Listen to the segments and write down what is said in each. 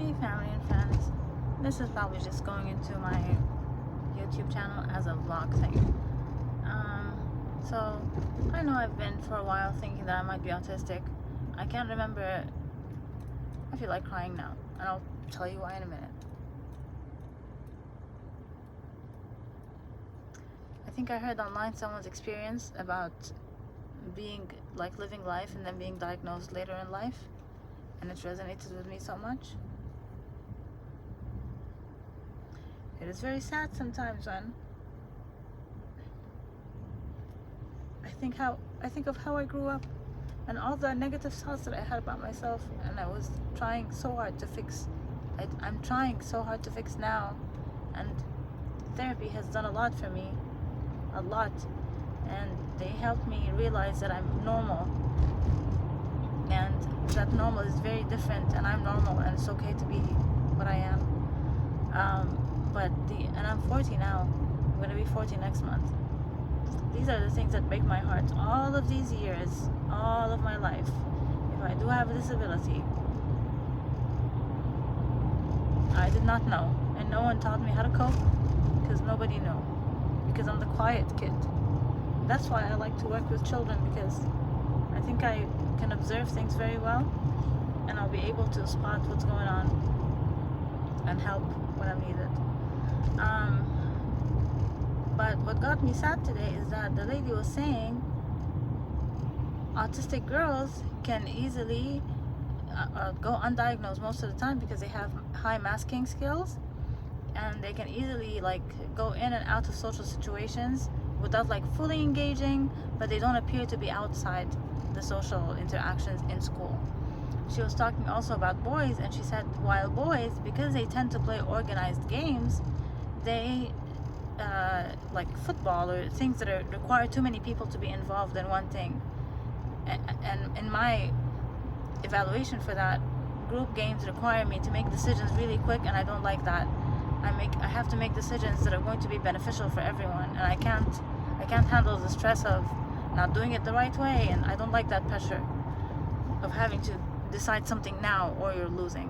Hey family and friends, this is probably just going into my YouTube channel as a vlog thing. So I know I've been for a while thinking that I might be autistic. I can't remember. I feel like crying now, and I'll tell you why in a minute. I think I heard online someone's experience about being like living life and then being diagnosed later in life, and it resonated with me so much. It is very sad sometimes when I think of how I grew up and all the negative thoughts that I had about myself, and I was trying so hard to fix. I'm trying so hard to fix now, and therapy has done a lot for me, a lot, and they helped me realize that I'm normal, and that normal is very different, and I'm normal, and it's okay to be what I am. And I'm 40 now. I'm gonna be 40 next month. These are the things that break my heart. All of these years, all of my life, if I do have a disability, I did not know, and no one taught me how to cope, because nobody knew, because I'm the quiet kid. That's why I like to work with children, because I think I can observe things very well, and I'll be able to spot what's going on and help when I'm needed. But what got me sad today is that the lady was saying autistic girls can easily go undiagnosed most of the time because they have high masking skills, and they can easily like go in and out of social situations without like fully engaging, but they don't appear to be outside the social interactions in school. She was talking also about boys, and she said while boys, because they tend to play organized games, they like football or things that require too many people to be involved in one thing. And in my evaluation for that, group games require me to make decisions really quick, and I don't like that. I have to make decisions that are going to be beneficial for everyone, and I can't handle the stress of not doing it the right way, and I don't like that pressure of having to decide something now or you're losing.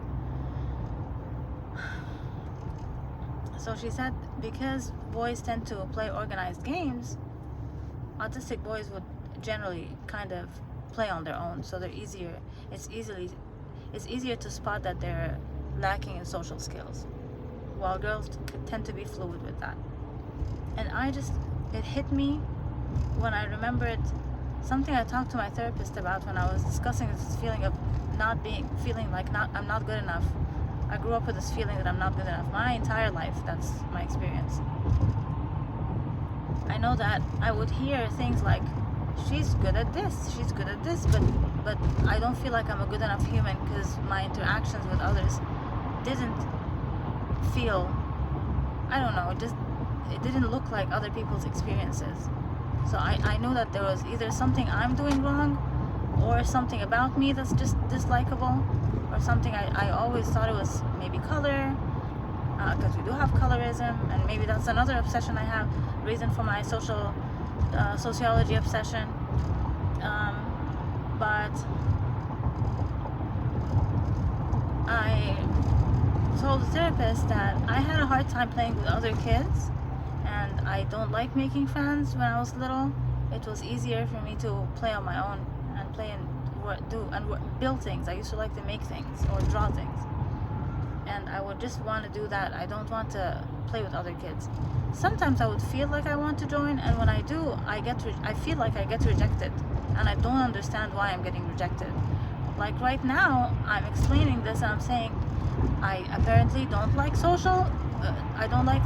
So she said because boys tend to play organized games, autistic boys would generally kind of play on their own, so they're easier. It's easier to spot that they're lacking in social skills, while girls tend to be fluid with that. And it hit me when I remembered something I talked to my therapist about when I was discussing this feeling of feeling like I'm not good enough. I grew up with this feeling that I'm not good enough my entire life. That's my experience. I know that I would hear things like, she's good at this, but I don't feel like I'm a good enough human because my interactions with others didn't feel, I don't know, it didn't look like other people's experiences. So I know that there was either something I'm doing wrong, or something about me that's just dislikable, or something I always thought it was maybe color, because we do have colorism, and maybe that's another obsession I have, reason for my sociology obsession. But I told the therapist that I had a hard time playing with other kids, and I don't like making friends. When I was little, it was easier for me to play on my own and play and build things. I used to like to make things or draw things, and I would just want to do that. I don't want to play with other kids. Sometimes I would feel like I want to join, and when I do, I feel like I get rejected, and I don't understand why I'm getting rejected. Like right now, I'm explaining this and I'm saying I apparently don't like I don't like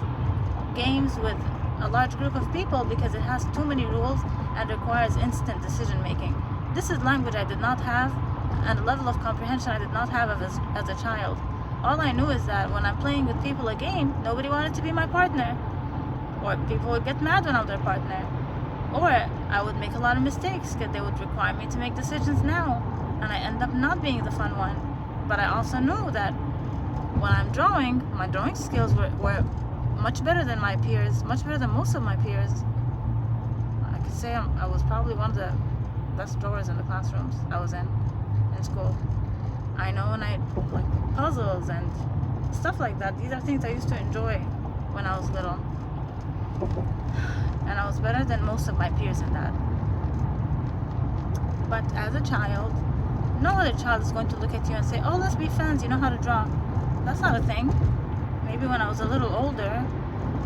games with a large group of people because it has too many rules and requires instant decision making. This is language I did not have, and a level of comprehension I did not have as a child. All I knew is that when I'm playing with people a game, nobody wanted to be my partner, or people would get mad when I'm their partner, or I would make a lot of mistakes because they would require me to make decisions now, and I end up not being the fun one. But I also knew that when I'm drawing, my drawing skills were much better than my peers, much better than most of my peers. I could say I was probably one of the best drawers in the classrooms I was in school. I know, and I like puzzles and stuff like that. These are things I used to enjoy when I was little, and I was better than most of my peers in that. But as a child, no other child is going to look at you and say, oh, let's be friends, you know how to draw. That's not a thing. Maybe when I was a little older,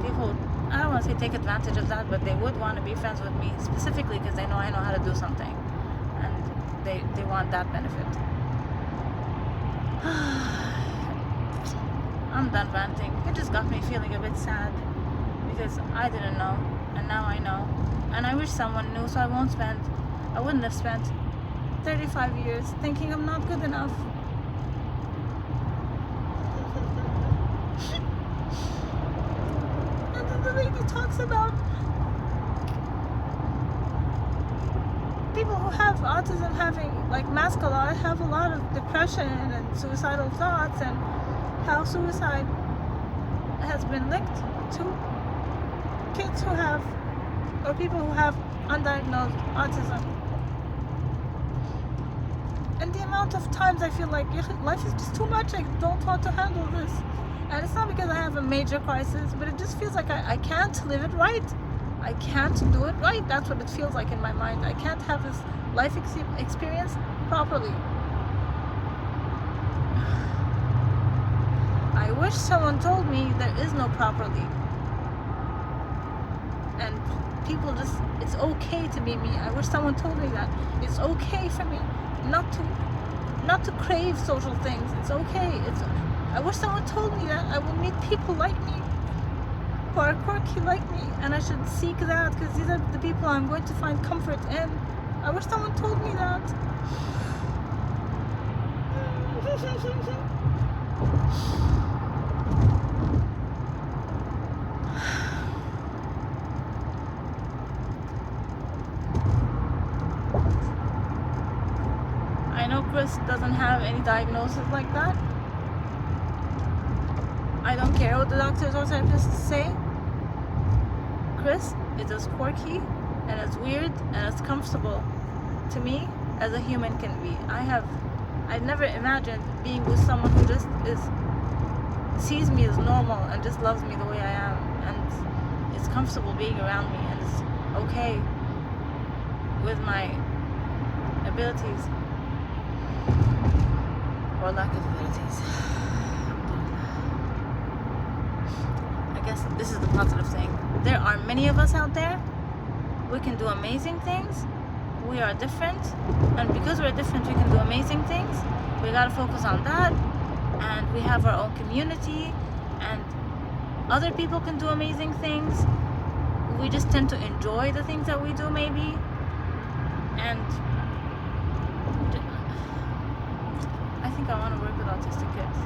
people, I don't want to say take advantage of that, but they would want to be friends with me specifically because they know I know how to do something, and they want that benefit. I'm done ranting. It just got me feeling a bit sad because I didn't know, and now I know, and I wish someone knew, so I wouldn't have spent 35 years thinking I'm not good enough. And then the lady talks about people who have autism having, like, mask a lot, have a lot of depression and suicidal thoughts, and how suicide has been linked to kids who have, or people who have undiagnosed autism. And the amount of times I feel like life is just too much, I don't want to handle this. And it's not because I have a major crisis, but it just feels like I can't live it right. I can't do it right. That's what it feels like in my mind. I can't have this life experience properly. I wish someone told me there is no properly. And people just, it's okay to be me. I wish someone told me that. It's okay for me not to crave social things. It's okay. I wish someone told me that I will meet people like me, who are quirky like me, and I should seek that because these are the people I'm going to find comfort in. I wish someone told me that. I know Chris doesn't have any diagnosis like that. I don't care what the doctors or therapists say. Chris is as quirky and as weird and as comfortable to me as a human can be. I've never imagined being with someone who just sees me as normal and just loves me the way I am and is comfortable being around me and is okay with my abilities or lack of abilities. I guess this is the positive thing. There are many of us out there. We can do amazing things. We are different, and because we're different, we can do amazing things. We gotta focus on that, and we have our own community, and other people can do amazing things. We just tend to enjoy the things that we do, maybe, and I think I want to work with autistic kids.